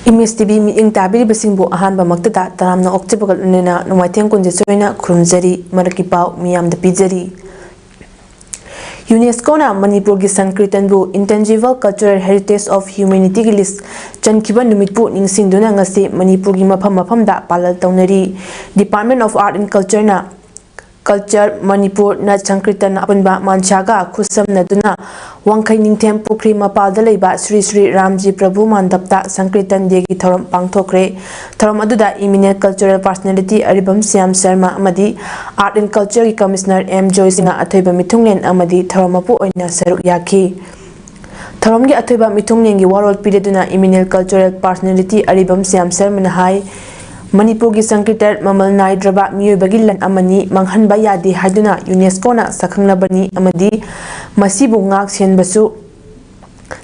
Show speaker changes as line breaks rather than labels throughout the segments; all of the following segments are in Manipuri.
Image TV meeting tabiri basingbu ahanba maktada taramna october nena numaiteng kunje soina khurumjari maraki pau miyam da pijari UNESCO na Manipur gi Sankirtana bu Intangible Cultural Heritage of Humanity gi list chankiba numitpu ningsingduna ngasi Manipur gi mafam da palal taunari Department of Art and Culture na Culture Manipur na Sankirtana apunba manchaga khusam naduna wangkai ningthem pukri mapalda leiba Sri Sri Ramji Prabhu mandapta Sankirtan de gi thoram pangthokre thoram aduda eminent cultural personality Aribam Siam Sharma amadi Art and Culture gi Commissioner M Joy Singa athoiba mithunglen amadi thoramapu oina saruk yaki thoram gi athoiba mithunglen gi warol pireduna eminent cultural personality Aribam Siam Sharma na hai Manipur gi Sankirtan mamal naidraba miyobagi lan amani manghanba yadi haiduna UNESCO na sakhanglabani amadi masibu ngak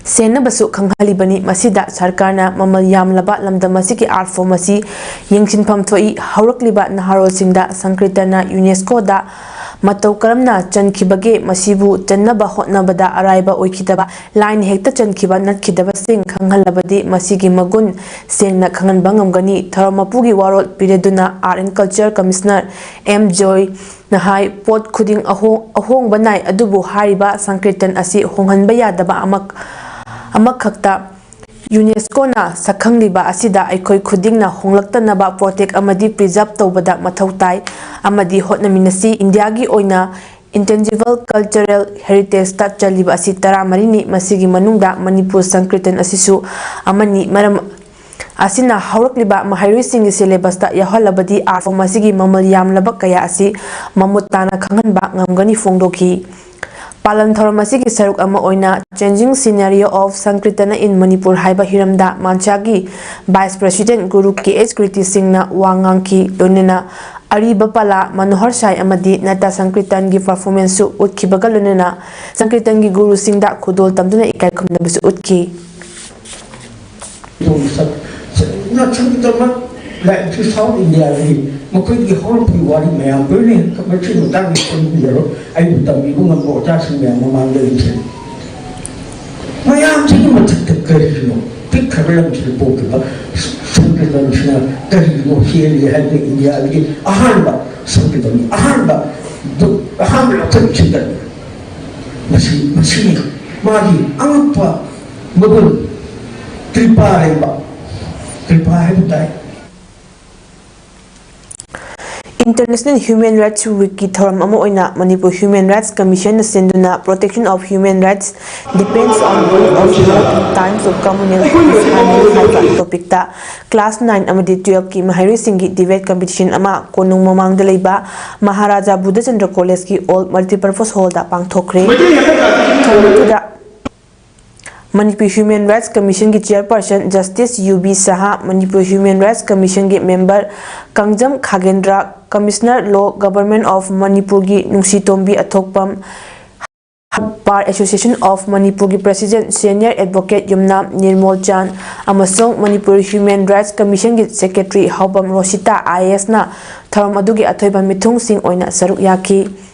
sennabasu khanghalibani masida sarkarna mamal yamlaba lamdam masiki art form asi yengsinpham thoi haurakliba naharol singda Sankirtana UNESCO da matau karamna chankibage masibu channaba hotnabada araiba oikidaba line hekta chankiba natkidaba sing khanghalabadi masigi magun sengna khanganba ngamgani tharamapugi warol pireduna Art and Culture Commissioner M Joy na hai pot khuding ahong banai adubu hariba Sankirtan asi honghanba yadaba amak khakta UNESCO na sakhangliba asida aikoi khudingna honglaktanaba protect amadi preserve tawbada mathautai amadi hotnaminasi India gi oina Intangible Cultural Heritage ta chaliba asi taramarini masigi manungda Manipur Sankirtan asisu amani maram asina haurakliba mahairui singi syllabus ta yahalabadi art form asigi mamal yamlaba kaya asi mamutana khanganba ngamgani fongdoki Palan Thoramasiki Saruk ama oina Changing Scenario of Sankirtana in Manipur haiba hiramda manchagi Vice President Guru K.H. Kriti Singh na wangangki donena Ariba pala Manohar Shai amadi nata Sankirtan gi performance su utkibaga lonena Sankirtan gi Guru Singh da khudol tamduna ikai khumnabisu utki
Like to South India, Mokui whole Piwari may have brilliant commercial damage in Europe. I would tell you one more taxing them among the region. My aunt, you would take the curriculum, pick curriculum to the book about something curriculum here, you had the India, a hamba, something, a hamba of children. Machine, Madi, Ampa, Mugul, Tripa, die.
International Human Rights Week ki thoram ama oina Manipur Human Rights Commission na senduna protection of human rights depends on role of law in times of communal harmony topic ta class 9 amadi 12 ki mahari singi debate competition ama konung mamang da leiba Maharaja Buddhachandra College ki all multipurpose hall da pangthokre Manipur Human Rights Commission ki chairperson Justice UB Saha Manipur Human Rights Commission ki member Kangjam Khagendra Commissioner Law Government of Manipur ki Nungsitombi Athokpam Bar Association of Manipur ki President Senior Advocate Yumna Nirmol Chan amasong Manipur Human Rights Commission ki Secretary Haubam Rosita IAS na tharam adugi athoiba mithung sing oina saruk yaki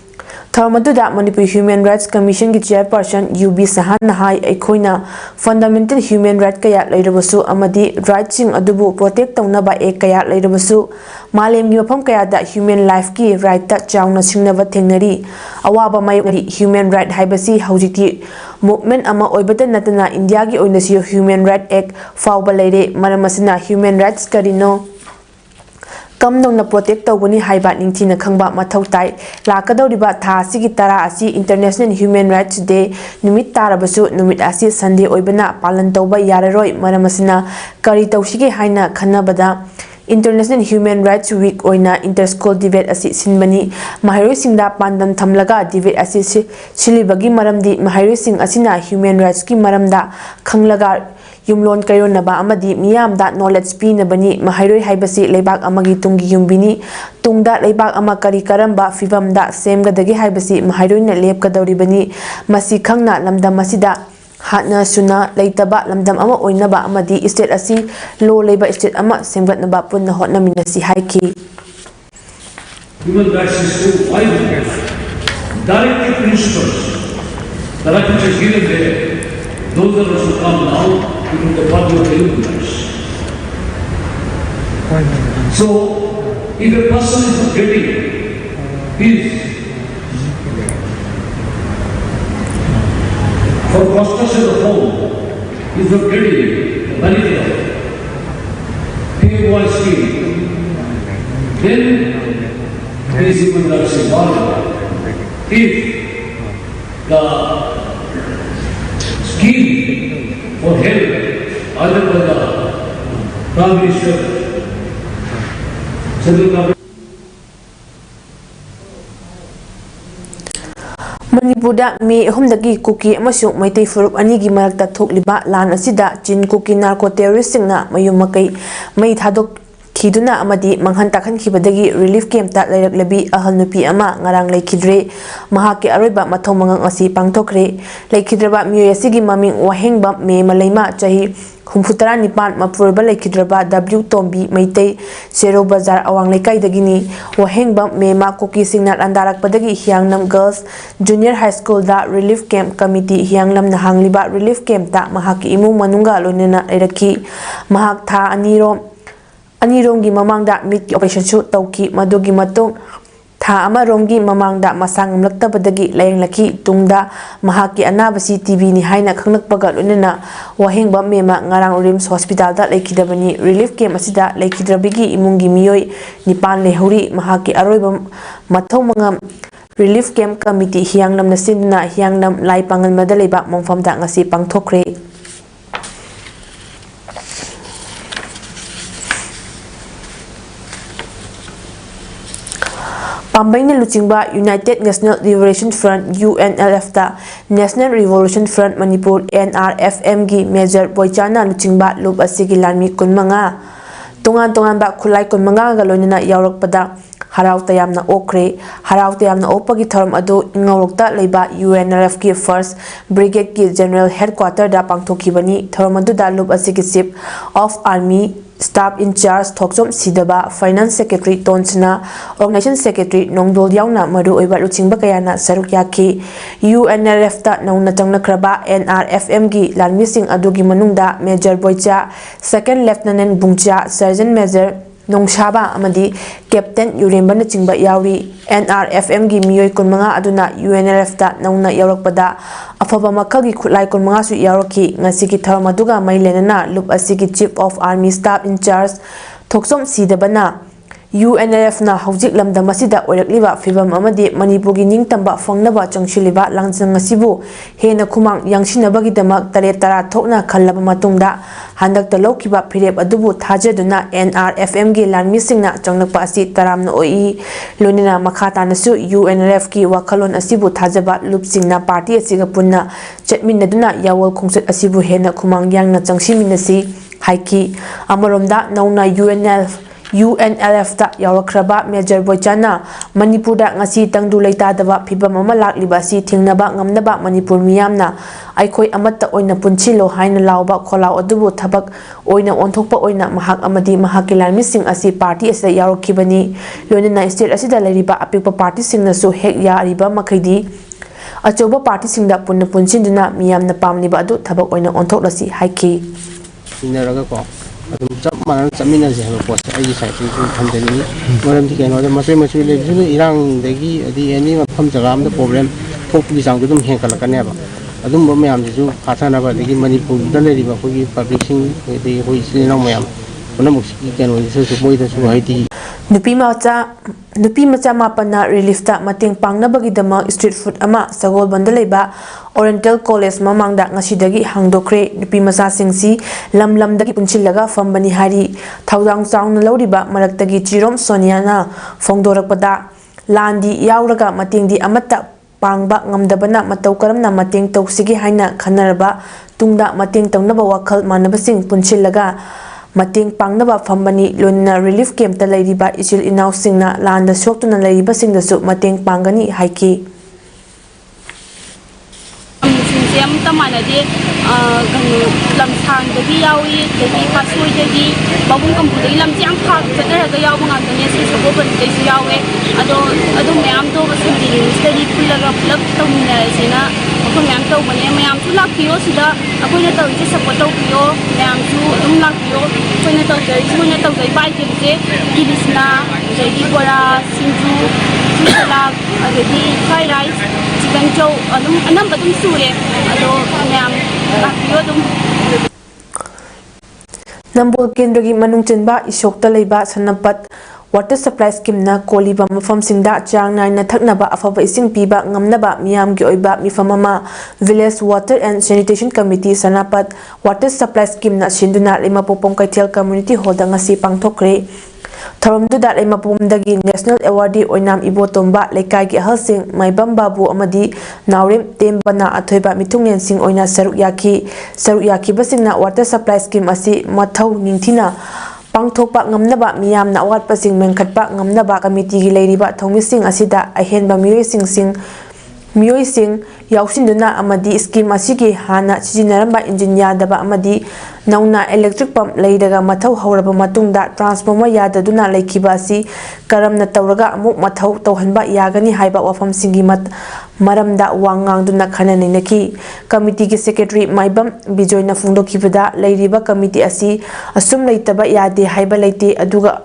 Tharamaduda Manipur Human Rights Commission ki chairperson UB Sahan Nahai Ekoina fundamental human right kaya leirabasu amadi rights sing adubu protect taunaba ek kaya leirabasu malem gi mafam kaya da human life ki right ta chauna singnaba thengnari awaba mayori human right haibasi haujiti movement ama oibata natana India gi oinasi Human Right Act fawba leire maramasina human rights karino Kam na protect tawani haiba ningthina khangba mathau tai lakadoriba tha sigi tara asi International Human Rights Day numit tarabasu numit asi Sunday oibana palan tawba yararoi maramasina kari tawsige haina khanabada International Human Rights Week oina interschool debate asi sinbani mahairoi singda pandam thamlaga debate asi silibagi maramdi mahairoi sing asina human rights ki maramda khanglaga Yumlon kayo na ba amadi miyam da knowledge pi na bani mahairoi haibasi leibak amagi tunggi yumbini tungda leibak ama kari karamba fibam da semga dagi haibasi mahairoi na lep kadawri bani masi khangna lamdam masida hatna suna leitaba lamdam ama oina ba amadi state asi law leiba state ama semgat na ba punna hotna minasi haiki
Human rights is so wide directive principles that are given there those are also come now into the public human rights. So, if a person is not getting peace, for construction of home, is not getting the benefit of PAODAM scheme, then these human rights involved. If the scheme for help either by the Prime Minister, Central Government,
Manipurda May Homdagi Kuki Amasuk Maitei Furup Anigi Marakta Thokliba Lan Asida Chin Kuki Narco Terroristingna Mayum Makai May Thadok Kiduna Amadi Manghan Takan Kibadagi Relief Camp Ta Lairak Labi Ahal Nupi Ama Ngarang Laikidre Mahaki Aroiba Mathong Mangang Asi Pangtokre Laikidraba Muyasigi Maming Wahengba May Malaima Chahi Humfutara Nipan Mapurba Laikidraba W Tombi Maitei Zero Bazar Awang Laikai Dagini Wahengba May Ma Kuki Singnat Andarak Padagi Hiangnam Girls Junior High School Da Relief Camp Committee Hianglam Nahangliba Relief Camp Ta Mahaki Imung Manunga Lonena Iraki Mahak Tha Anironggi Mamangda Meet Operation Shoot Tauki Madugi Matung Tha Amarongi Mamangda Masang Lakta Badagi Layang Laki Tungda Mahaki Anabasi TV ni Haina Kangnak Bagat Unena Wahengba Mema Ngarang Rims Hospital da Laikidabani Relief Camp Asida Laikidrabigi Imungi Miyoi Nipan Lehuri Mahaki Aroiba Mathau Mangam Relief Camp Committee Hiangnam Nasindna Hiangnam Lai Pangan Madaleba Mongfamda Ngasi Pangthokre Pambaina Luchingba United National Liberation Front UNLF da National Revolution Front Manipur NRFM gi Major Boichana Luchingba Lub Asigi Lanmi Kunmanga Tongan ba Khulai Kunmanga Galonina Yaurokpada Harau Tayamna Okre Harau Tayamna Opagi Tharam Adu Ingorokta Leiba UNLF ki First Brigade ki General Headquarter da Pangthokibani Tharamadu da Lub Asigi Chief of Army Staff in charge Thoksom Sidaba Finance Secretary Tonsna Organization Secretary Nongdol Yauna Madu Oiba Luchingba Kayana Sarukyaki UNLF ta Nauna Changnakraba NRFM gi Lanmising Adugi Manungda Major Boicha Second Lieutenant Bungcha Sergeant Major Nongshaba Amadi Captain Yuremba Chingba Yauri NRFM gi Miyoi Kunmanga Aduna UNLF ta Nauna Yaurokpada Afaba Makagi Khulai Kunmanga Su Yauroki Ngasigi Tharamaduga Mailenana Lup Asigi Chief of Army Staff in charge Thoksom Sidabana UNLF na Haujik Lamda Masida Oirakliba Fibam Amadi Manipurgi Ningtamba Fangnaba Changshiliba Langsang Asibu Hena Kumang Yangshinabagi Damak Tare Tara Thokna Khalaba Matungda Handak Talokiba Pirep Adubu Thajaduna NRFM gi Lanmisingna Changnakpa Asi Taramna Oi Lunina Makata Nasu UNLF ki Wakalon Asibu Thajaba Lupsingna Party Asiga Punna Chetminaduna Yawal Khongset Asibu Hena Kumang Yangna Changshiminasi Haiki Amaromda Nauna UNLF ta Yaurakraba Major Boichana Manipurda ngasi tangdu leitadaba phibam ama lakliba si thingnaba ngamnaba Manipur miyamna aikhoi amatta oina punchilo haina lawba kholau adubu thabak oina onthokpa oina mahak amadi mahaki lanmising asi party asida yaurokibani loinana state asida leriba apikpa party singna su hek yariba makhaidi achoba party singda punna punchinduna miyamna pamniba adu thabak oina onthoklasi haiki
chap mana chamina je ha pos ai sai tin thamdani maram ti keno ma pe ma chu le ju irang degi adi ani ma pham jagam da problem populi sang dum hen kala kane ba adum bo mayam ju khathana ba degi manipur da le ri ba ko gi public sing de hoi sin na mayam ona mu ki keno su moi da su hai ti
Nupi macha mapana relief ta mating pangnabagi dama street food ama sagol bandaleba Oriental College mamangda ngasidagi hangdokre nupi macha singsi lamdagi punchilaga fambani hari thaudang chaungna loriba maraktagi chirom Soniana fongdorakpada landi yauraga matingdi amatta pangba ngamdabana matau karamna mating toksigi haina khanarba tungda mating tangnaba wakhal manabasing punchilaga Mating pangnaba fambani lonna relief camp ta leiriba isil inau singna landa soktuna leiriba singda su mating pangani haiki
Am tamana de lam sang dagi yawi dagi pasoi dagi babung kampu dagi lam jang khak chadara ga yaw banga tane se so ban de su yawe ado mayam to ba sindi study pullaga plug tamina sena ꯑꯩꯈꯣꯏ ꯃꯌꯥꯝ ꯇꯧꯕꯅꯦ ꯃꯌꯥꯝꯁꯨ ꯂꯥꯛꯄꯤꯌꯣ ꯁꯤꯗ ꯑꯩꯈꯣꯏꯅ ꯇꯧꯔꯤꯁꯦ ꯁꯞꯄꯣꯔꯠ ꯇꯧꯕꯤꯌꯣ ꯃꯌꯥꯝꯁꯨ ꯑꯗꯨꯝ ꯂꯥꯛꯄꯤꯌꯣ ꯑꯩꯈꯣꯏꯅ ꯇꯧꯖꯔꯤꯕ ꯑꯥꯏꯇꯦꯝꯁꯦ ꯀꯤꯂꯤꯆꯅꯥ ꯑꯗꯒꯤ ꯕꯣꯔꯥ ꯁꯤꯡꯖꯨ ꯁꯂꯥꯛ ꯑꯗꯒꯤ ꯐ꯭ꯔꯥꯏ ꯔꯥꯏꯁ ꯆꯤꯀꯟ ꯆꯧ ꯑꯗꯨꯝ ꯑꯅꯝꯕ ꯑꯗꯨꯝ ꯁꯨꯔꯦ ꯑꯗꯣ ꯃꯌꯥꯝ ꯂꯥꯛꯄꯤꯌꯣ ꯑꯗꯨꯝ
ꯅꯝꯕꯣꯜ ꯀꯦꯟꯗ꯭ꯔꯒꯤ ꯃꯅꯨꯡ ꯆꯟꯕ ꯏꯁꯣꯛꯇ ꯂꯩꯕ ꯁꯅꯄꯠ ꯋꯥꯇꯔ ꯁꯄ꯭ꯂꯥꯏ ꯁ꯭ꯀꯤꯝꯅ ꯀꯣꯜꯂꯤꯕ ꯃꯐꯝꯁꯤꯡꯗ ꯆꯥꯡ ꯅꯥꯏꯅ ꯊꯛꯅꯕ ꯑꯐꯕ ꯏꯁꯤꯡ ꯄꯤꯕ ꯉꯝꯅꯕ ꯃꯤꯌꯥꯝꯒꯤ ꯑꯣꯏꯕ ꯃꯤꯐꯝ ꯑꯃ village water and sanitation committee ꯁꯅꯄꯠ ꯋꯥꯇꯔ ꯁꯄ꯭ꯂꯥꯏ ꯁ꯭ꯀꯤꯝꯅ ꯁꯤꯟꯗꯨꯅ ꯂꯩꯃꯄꯣꯛꯄꯝ ꯀꯩꯊꯦꯜ ꯀꯝꯃ꯭ꯌꯨꯅꯤꯇꯤ ꯍꯣꯜꯗ ꯉꯁꯤ ꯄꯥꯡꯊꯣꯛꯈ꯭ꯔꯦ ꯊꯧꯔꯝꯗꯨꯗ ꯂꯩꯃꯄꯣꯛꯄꯝꯗꯒꯤ ꯅꯦꯁꯅꯦꯜ ꯑꯦꯋꯥꯔꯗꯤ ꯑꯣꯏꯅꯥꯝ ꯏꯕꯣꯇꯣꯝꯕ ꯂꯩꯀꯥꯏꯒꯤ ꯑꯍꯜꯁꯤꯡ ꯃꯥꯏꯕꯝ ꯕꯥꯕꯨ ꯑꯃꯗꯤ ꯅꯥꯎꯔꯦꯝ ꯇꯦꯝꯕꯅ ꯑꯊꯣꯏꯕ ꯃꯤꯊꯨꯡꯂꯦꯟꯁꯤꯡ ꯑꯣꯏꯅ ꯁꯔꯨꯛ ꯌꯥꯈꯤꯕꯁꯤꯡꯅ ꯋꯥꯇꯔ ꯁꯄ꯭ꯂꯥꯏ ꯁ꯭ꯀꯤꯝ ꯑꯁꯤ ꯃꯊꯧ ꯅꯤꯡꯊꯤꯅ ꯄꯥꯡꯊꯣꯛꯄ ꯉꯝꯅꯕ ꯃꯤꯌꯥꯝꯅ ꯑꯋꯥꯠꯄꯁꯤꯡ ꯃꯦꯟꯈꯠꯄ ꯉꯝꯅꯕ ꯀꯃꯤꯇꯤꯒꯤ ꯂꯩꯔꯤꯕ ꯊꯧꯃꯤꯁꯤꯡ ꯑꯁꯤꯗ ꯑꯍꯦꯟꯕ ꯃꯤꯑꯣꯏꯁꯤꯡ ꯌꯥꯎꯁꯤꯟꯗꯨꯅ ꯑꯃꯗꯤ ꯁ꯭ꯀꯤꯝ ꯑꯁꯤꯒꯤ ꯍꯥꯟꯅ ꯁꯤꯖꯤꯟꯅꯔꯝꯕ ꯏꯟꯖꯤꯟ ꯌꯥꯗꯕ ꯑꯃꯗꯤ ꯅꯧꯅ ꯏꯂꯦꯛꯇ꯭ꯔꯤꯛ ꯄꯝꯞ ꯂꯩꯔꯒ ꯃꯊꯧ ꯍꯧꯔꯕ ꯃꯇꯨꯡꯗ ꯇ꯭ꯔꯥꯟꯁꯐꯣꯔꯃꯔ ꯌꯥꯗꯗꯨꯅ ꯂꯩꯈꯤꯕ ꯑꯁꯤ ꯀꯔꯝꯅ ꯇꯧꯔꯒ ꯑꯃꯨꯛ ꯃꯊꯧ ꯇꯧꯍꯟꯕ ꯌꯥꯒꯅꯤ ꯍꯥꯏꯕ ꯋꯥꯐꯝꯁꯤꯡꯒꯤ ꯃꯔꯝꯗ ꯋꯥ ꯉꯥꯡꯗꯨꯅ ꯈꯟꯅ ꯅꯩꯅꯈꯤ ꯀꯃꯤꯇꯤꯒꯤ ꯁꯦꯀ꯭ꯔꯦꯇꯔꯤ ꯃꯥꯏꯕꯝ ꯕꯤꯖꯣꯏꯅ ꯐꯣꯡꯗꯣꯛꯈꯤꯕꯗ ꯂꯩꯔꯤꯕ ꯀꯃꯤꯇꯤ ꯑꯁꯤ ꯑꯁꯨꯝ ꯂꯩꯇꯕ ꯌꯥꯗꯦ ꯍꯥꯏꯕ ꯂꯩꯇꯦ ꯑꯗꯨꯒ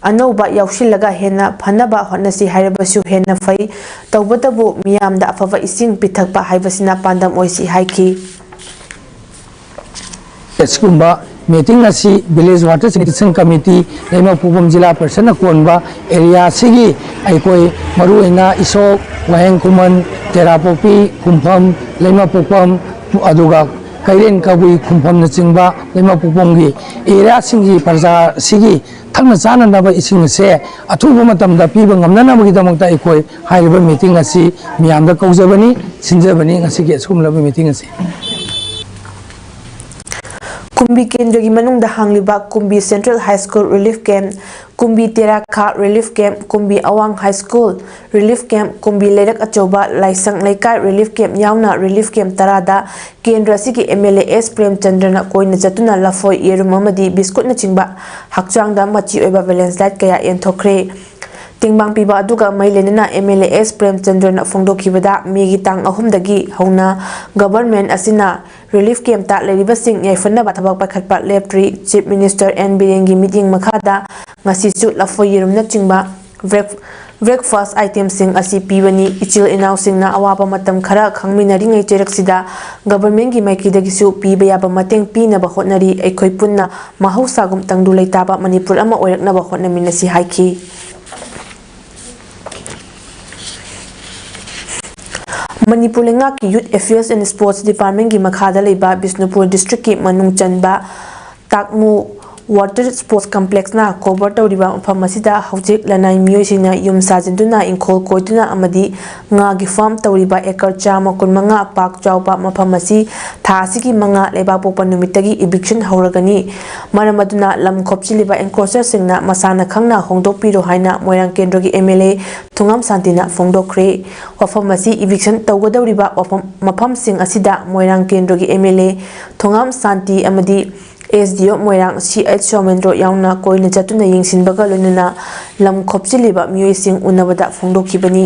ꯑꯅꯧꯕ ꯌꯥꯎꯁꯤꯜꯂꯒ ꯍꯦꯟꯅ ꯐꯅꯕ ꯍꯣꯠꯅꯁꯤ ꯍꯥꯏꯔꯕꯁꯨ ꯍꯦꯟꯅ ꯐꯩ ꯇꯧꯕꯇꯕꯨ ꯃꯤꯌꯥꯝꯗ ꯑꯐꯕ ꯏꯁꯤꯡ ꯄꯤꯊꯛꯄ ꯍꯥꯏꯕꯁꯤꯅ ꯄꯥꯟꯗꯝ ꯑꯣꯏꯁꯤ ꯍꯥꯏꯈꯤ
ꯑꯁꯤꯒꯨꯝꯕ ꯃꯤꯇꯤꯡ ꯑꯁꯤ ꯚꯤꯂꯦꯖ ꯋꯥꯇꯔ ꯁꯦꯅꯤꯇꯦꯁꯟ ꯀꯃꯤꯇꯤ ꯂꯩꯃꯄꯣꯛꯄꯝ ꯖꯤꯂꯥ ꯄꯔꯤꯁꯗꯅ ꯀꯣꯟꯕ ꯑꯦꯔꯤꯌꯥ ꯑꯁꯤꯒꯤ ꯑꯩꯈꯣꯏ ꯃꯔꯨꯑꯣꯏꯅ ꯏꯁꯣꯛ ꯋꯥꯍꯦꯡ ꯈꯨꯃꯟ ꯇꯦꯔꯥꯄꯣꯛꯄꯤ ꯈꯨꯝꯐꯝ ꯂꯩꯃꯄꯣꯛꯄꯝ ꯑꯗꯨꯒ ꯀꯩꯔꯦꯟ ꯀꯕꯨꯏ ꯈꯨꯝꯐꯝꯅꯆꯤꯡꯕ ꯂꯩꯃꯄꯣꯛꯄꯝꯒꯤ ꯑꯦꯔꯤꯌꯥꯁꯤꯡꯒꯤ ꯄ꯭ꯔꯖꯥ ꯑꯁꯤꯒꯤ ꯊꯛꯅ ꯆꯥꯅꯅꯕ ꯏꯁꯤꯡ ꯑꯁꯦ ꯑꯊꯨꯕ ꯃꯇꯝꯗ ꯄꯤꯕ ꯉꯝꯅꯅꯕꯒꯤꯗꯃꯛꯇ ꯑꯩꯈꯣꯏ ꯍꯥꯏꯔꯤꯕ ꯃꯤꯇꯤꯡ ꯑꯁꯤ ꯃꯤꯌꯥꯝꯗ ꯀꯧꯖꯕꯅꯤ ꯁꯤꯟꯖꯕꯅꯤ ꯉꯁꯤꯒꯤ ꯑꯁꯤꯒꯨꯝꯂꯕ ꯃꯤꯇꯤꯡ ꯑꯁꯤ
ꯀꯨꯝꯕꯤ ꯀꯦꯟꯗ꯭ꯔꯒꯤ ꯃꯅꯨꯡꯗ ꯍꯥꯡꯂꯤꯕ Kumbi central high school relief camp Kumbi Terakha relief camp Kumbi ꯑꯋꯥꯡ high school relief camp Kumbi ꯂꯩꯔꯛ ꯑꯆꯧꯕ ꯂꯥꯏꯁꯪ ꯂꯩꯀꯥꯏ ꯔꯤꯂꯤꯐ ꯀꯦꯝꯞ ꯌꯥꯎꯅ ꯔꯤꯂꯤꯐ ꯀꯦꯝꯞ 10ꯗ ꯀꯦꯟꯗ꯭ꯔ ꯑꯁꯤꯒꯤ MLA S ꯄ꯭ꯔꯦꯝꯆꯟꯗ꯭ꯔꯅ ꯀꯣꯏꯅ ꯆꯠꯇꯨꯅ ꯂꯐꯣꯏ ꯌꯦꯔꯨꯝ ꯑꯃꯗꯤ ꯕꯤꯁꯀꯨꯠꯅꯆꯤꯡꯕ ꯍꯛꯆꯥꯡꯗ ꯃꯆꯤ ꯑꯣꯏꯕ ꯕꯦꯂꯦꯟꯁ ꯗꯥꯏꯠ ꯀꯌꯥ ꯌꯦꯟꯊꯣꯛꯈ꯭ꯔꯦ ꯇꯦꯡꯕꯥꯡ ꯄꯤꯕ ꯑꯗꯨꯒ ꯃꯩ ꯂꯩꯅꯅ MLA S ꯄ꯭ꯔꯦꯝꯆꯟꯗ꯭ꯔꯅ ꯐꯣꯡꯗꯣꯛꯈꯤꯕꯗ ꯃꯦꯒꯤ ꯇꯥꯡ 3ꯗꯒꯤ ꯍꯧꯅ ꯒꯚꯔꯟꯃꯦꯟꯠ ꯑꯁꯤꯅ ꯔꯤꯂꯤꯐ ꯀꯦꯝꯞꯇ ꯂꯩꯔꯤꯕꯁꯤꯡ ꯌꯥꯏꯐꯅꯕ ꯊꯕꯛ ꯄꯥꯏꯈꯠꯄ ꯂꯦꯞꯇ꯭ꯔꯤ ꯆꯤꯐ ꯃꯤꯅꯤꯁꯇꯔ N ꯕꯤꯔꯦꯟꯒꯤ ꯃꯤꯠꯌꯦꯡ ꯃꯈꯥꯗ ꯉꯁꯤꯁꯨ ꯂꯐꯣꯏ ꯌꯦꯔꯨꯝꯅꯆꯤꯡꯕ ꯕ꯭ꯔꯦꯛꯐꯥꯁꯠ ꯑꯥꯏꯇꯦꯝꯁꯤꯡ ꯑꯁꯤ ꯄꯤꯕꯅꯤ ꯏꯆꯤꯜ ꯏꯅꯥꯎꯁꯤꯡꯅ ꯑꯋꯥꯕ ꯃꯇꯝ ꯈꯔ ꯈꯪꯃꯤꯟꯅꯔꯤꯉꯩ ꯆꯩꯔꯛꯁꯤꯗ ꯒꯚꯔꯟꯃꯦꯟꯠꯒꯤ ꯃꯥꯏꯀꯩꯗꯒꯤꯁꯨ ꯄꯤꯕ ꯌꯥꯕ ꯃꯇꯦꯡ ꯄꯤꯅꯕ ꯍꯣꯠꯅꯔꯤ ꯑꯩꯈꯣꯏ ꯄꯨꯟꯅ ꯃꯍꯧꯁꯥꯒꯨꯝ ꯇꯪꯗꯨ ꯂꯩꯇꯥꯕ ꯃꯅꯤꯄꯨꯔ ꯑꯃ ꯑꯣꯏꯔꯛꯅꯕ ꯍꯣꯠꯅꯃꯤꯟꯅꯁꯤ ꯍꯥꯏꯈꯤ ꯃꯅꯤꯄꯨꯔ ꯂꯩꯉꯥꯛꯀꯤ ꯌꯨꯠ ꯑꯦꯐꯤꯌꯔꯁ ꯑꯦꯟड ꯁ꯭ꯄꯣꯔꯠꯁ ꯗꯤꯄꯥꯔꯠꯃꯦꯟꯠꯒꯤ ꯃꯈꯥꯗ ꯂꯩꯕ ꯕꯤꯁꯅꯨꯄꯨꯔ ꯗꯤꯁꯇ꯭ꯔꯤꯛꯀꯤ ꯃꯅꯨꯡ ꯆꯟꯕ ꯇꯥꯛꯃꯨ ꯋꯥꯇꯔ ꯁ꯭ꯄꯣꯔꯠꯁ ꯀꯝꯄ꯭ꯂꯦꯛꯁꯅ ꯀꯣꯚꯔ ꯇꯧꯔꯤꯕ ꯃꯐꯝ ꯑꯁꯤꯗ ꯍꯧꯖꯤꯛ ꯂꯅꯥꯏ ꯃꯤꯑꯣꯏꯁꯤꯡꯅ ꯌꯨꯝ ꯁꯥꯖꯤꯟꯗꯨꯅ ꯏꯪꯈꯣꯜ ꯀꯣꯏꯗꯨꯅ ꯑꯃꯗꯤ ꯉꯥꯒꯤ ꯐꯥꯔꯝ ꯇꯧꯔꯤꯕ ꯑꯦꯀꯔ 125 ꯄꯥꯛ ꯆꯥꯎꯕ ꯃꯐꯝ ꯑꯁꯤ ꯊꯥ ꯑꯁꯤꯒꯤ 5 ꯂꯩꯕꯥꯛꯄꯣꯛꯄ ꯅꯨꯃꯤꯠꯇꯒꯤ ꯏꯚꯤꯛꯁꯟ ꯍꯧꯔꯒꯅꯤ ꯃꯔꯝ ꯑꯗꯨꯅ ꯂꯝ ꯈꯣꯞꯆꯤꯜꯂꯤꯕ ꯑꯦꯟꯀ꯭ꯔꯣꯆꯔꯁꯤꯡꯅ ꯃꯁꯥꯅ ꯈꯪꯅ ꯍꯣꯡꯗꯣꯛꯄꯤꯔꯣ ꯍꯥꯏꯅ ꯃꯣꯏꯔꯥꯡ ꯀꯦꯟꯗ꯭ꯔꯒꯤ MLA ꯊꯨꯉꯥꯝ ꯁꯥꯟꯇꯤꯅ ꯐꯣꯡꯗꯣꯛꯈ꯭ꯔꯦ ꯋꯥꯐꯝ ꯑꯁꯤ ꯏꯚꯤꯛꯁꯟ ꯇꯧꯒꯗꯧꯔꯤꯕ ꯃꯐꯝꯁꯤꯡ ꯑꯁꯤꯗ ꯃꯣꯏꯔꯥꯡ ꯀꯦꯟꯗ꯭ꯔꯒꯤ MLA ꯊꯨꯉꯥꯝ ꯁꯥꯟꯇꯤ ꯑꯃꯗꯤ SDO ꯃꯣꯏꯔꯥꯡ CH ꯁꯣꯃꯦꯟꯗ꯭ꯔꯣ ꯌꯥꯎꯅ ꯀꯣꯏꯅ ꯆꯠꯇꯨꯅ ꯌꯦꯡꯁꯤꯟꯕꯒ ꯂꯣꯏꯅꯅ ꯂꯝ ꯈꯣꯞꯆꯤꯜꯂꯤꯕ ꯃꯤꯑꯣꯏꯁꯤꯡ ꯎꯅꯕꯗ ꯐꯣꯡꯗꯣꯛꯈꯤꯕꯅꯤ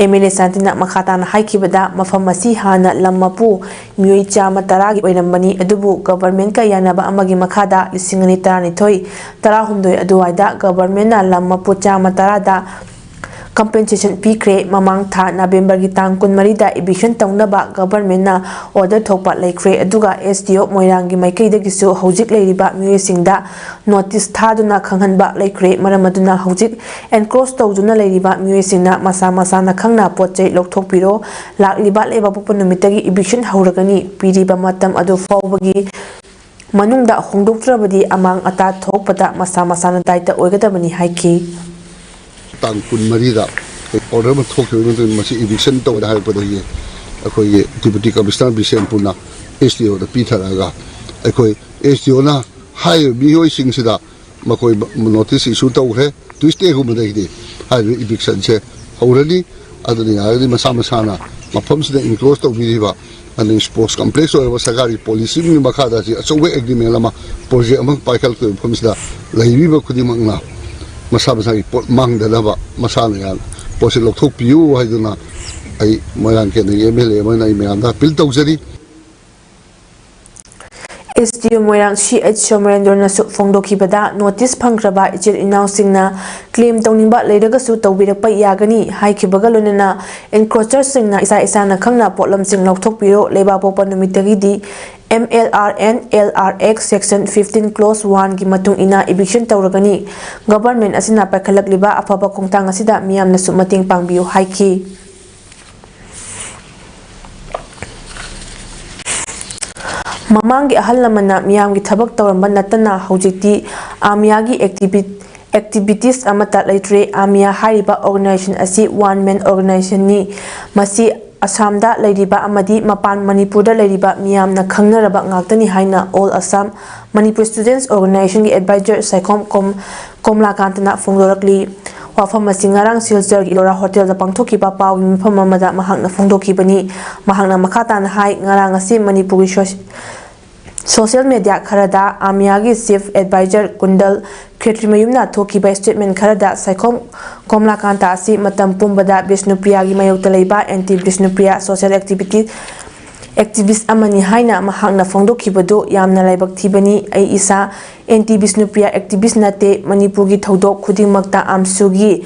MLA ꯁꯥꯟꯇꯤꯅ ꯃꯈꯥ ꯇꯥꯅ ꯍꯥꯏꯈꯤꯕꯗ ꯃꯐꯝ ꯑꯁꯤ ꯍꯥꯟꯅ ꯂꯝ ꯃꯄꯨ ꯃꯤꯑꯣꯏ 110ꯒꯤ ꯑꯣꯏꯔꯝꯕꯅꯤ ꯑꯗꯨꯕꯨ ꯒꯚꯔꯟꯃꯦꯟꯠꯀ ꯌꯥꯅꯕ ꯑꯃꯒꯤ ꯃꯈꯥꯗ 2012-13 ꯑꯗꯨꯋꯥꯏꯗ ꯒꯚꯔꯟꯃꯦꯟꯠꯅ ꯂꯝ ꯃꯄꯨ 110ꯗ ꯀꯝꯄꯦꯟꯁꯦꯁꯟ ꯄꯤꯈ꯭ꯔꯦ ꯃꯃꯥꯡ ꯊꯥ ꯅꯕꯦꯝꯕꯔꯒꯤ ꯇꯥꯡ 24ꯗ ꯏꯚꯤꯛꯁꯟ ꯇꯧꯅꯕ ꯒꯚꯔꯟꯃꯦꯟꯠꯅ ꯑꯣꯔꯗꯔ ꯊꯣꯛꯄ ꯂꯩꯈ꯭ꯔꯦ ꯑꯗꯨꯒ SDO ꯃꯣꯏꯔꯥꯡꯒꯤ ꯃꯥꯏꯀꯩꯗꯒꯤꯁꯨ ꯍꯧꯖꯤक ꯂꯩꯔꯤꯕ ꯃꯤꯑꯣꯏꯁꯤꯡꯗ ꯅꯣꯇꯤꯁ ꯊꯥꯗꯨꯅ ꯈꯪꯍꯟꯕ ꯂꯩꯈ꯭ꯔꯦ ꯃꯔꯝ ꯑꯗꯨꯅ ꯍꯧꯖꯤक एनक्रोच तौदुना लेरिबा मियोइसिंगना मसा मसाना खंगना पोचै लौथोकपिरो लाक्लिबा लेबापोक्पा नुमित्तगी इभिक्शन हौरगनी पीरिबा मतम अदु फाउबगी मनुंगदा होंदोक्त्रबदी अमांग अता थोकपदा मसा मसाना दायित्व ओइगदबनी हाइखि
तांग 24 दा ऑर्डर में थोकखिबा मसी इभिक्शन तौदा हाइपदगी अखोय डिप्यूटी कमिश्नर बिशेनपुरना SDO दा पीथरागा अखोय SDO ना हाइ मियोइसिंगसिदा मखोय नोटिस इशू तौरे ट्विस्टे गुमदगी हाइ इभिक्शन से हौरनी अदुनि आगदी मसा मसाना मफमसिदा इनक्लोज तौबिरिबा अनि स्पोर्ट्स कॉम्प्लेक्स और सरकारी पॉलिसी में मखादा से अचौबे एग्रीमेंट लमा प्रोजेक्ट अमंग पाइकल को फमसिदा लैबिबा खुदिमंगना मसा मसा की पोट मांगदनबा मसाना या पोसे लोथोक PU हाइदुना ai moyang ke ni MLA mo na I me amda pil tawjari
SDU Moirang CH Somerendor na su fongdokibada notice phangraba ichil inaw singna claim tawningba leiragasu tawbirakpa yagani haikibaga lonena encroacher singna isa na khangna potlam sing lauthokpiro leba popa numitagi di MLRN LRX section 15 clause 1 gi matung ina eviction tawragani government asina paikhalakliba afaba khongtang asida miyamna su mating pangbiu haiki Mamangi ahal lamana miyamgi thabak tawramba natana haujikti amiyagi activities amata leitre amiya hariba organization asi one man organization ni masi Assamda leiriba amadi mapan Manipurda leiriba miyamna khangnaraba ngaktani haina All Assam Manipur Students Organization gi advisor Saikom Komlakantana fongdorakli wafam ngarang Silchar gi Lora Hotel da pangthokiba paw gi mifam amada mahakna fongdokibani mahakna makhatana hai ngarang asi Manipuri social media kharada amiyagi chief advisor Kundal Khetrimayumna thokiba statement kharada Saikom Komlakanta asi matam pumbada Vishnupriya gi mayokta leiba anti Vishnupriya social activist amani haina mahakna fongdokhibadu yamna laibak thibani ai isa anti Vishnupriya activist nate Manipur gi thodok khudingmakta amsugi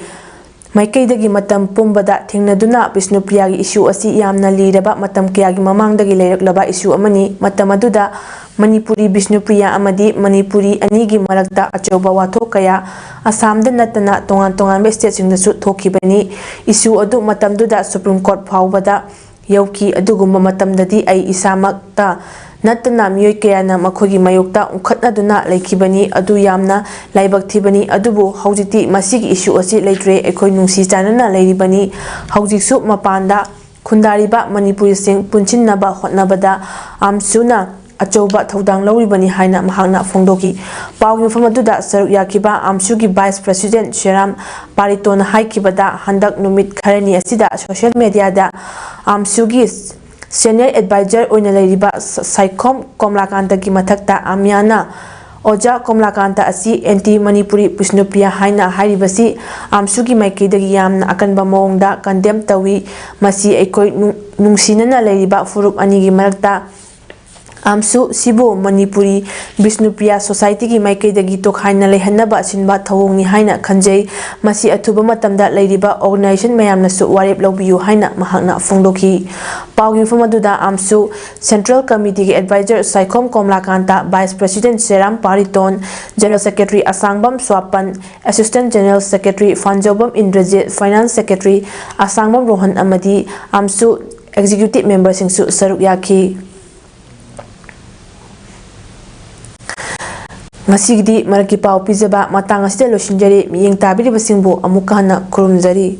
Maikaidagi matam pumbada thingnaduna Vishnupriya gi issue asi yamna liraba matam kiyagi mamangdagi leiraklaba issue amani matam aduda Manipuri Vishnupriya amadi Manipuri anigi marakta achoba wathok kaya Assamda natana tongan state singdasu thokibani issue adu matamduda Supreme Court phawbada yauki adugumba matamdadi ai isamakta natana miyoi kayana makhogi mayokta unkhatnaduna leikibani adu yamna laibak thibani adubu haujiti masigi issue asi leitre ekhoi nungsi chanana leiribani haujiksu mapanda khundariba Manipuri sing punchinnaba hotnabada amsuna Achoba Thodang Loribani Haina Mahana Fongdoki Pawing from Aduda Saruk Yakiba Amsugi Vice President Sheram Pariton Haikibada Handak Numit Karani Asida social media da Amsugi Senior Advisor Unalariba Saikom Komlakanta Gimatakta Amiana Oja Komlakanta Asi Anti Manipuri Vishnupriya Haina Haribasi Amsugi Maikidagi Yamna Akanba Mongda Condemn Tawi Masi Ekoi Nungsinana Lariba Furuk Anigi Marakta Amsu Sibo Manipuri Vishnupriya Society ki Maikaidagi Tokhaina Lehanaba Sinba Thawongni Haina Khanjai Masi Athuba Matamda Leiriba Organization Mayamna Su Warep Lawbiyu Haina Mahakna Fongdoki Pawing Famaduda Amsu Central Committee ki Advisor Saikom Komlakanta Vice President Seram Pariton General Secretary Asangbam Swapan Assistant General Secretary Fanjobam Indrajit Finance Secretary Asangbam Rohan Amadi Amsu Executive Member Singsu Saruk Yaki Masigdi maraki pau pizaba matang asida losinjari miyeng tabiri basingbo amukana kurumjari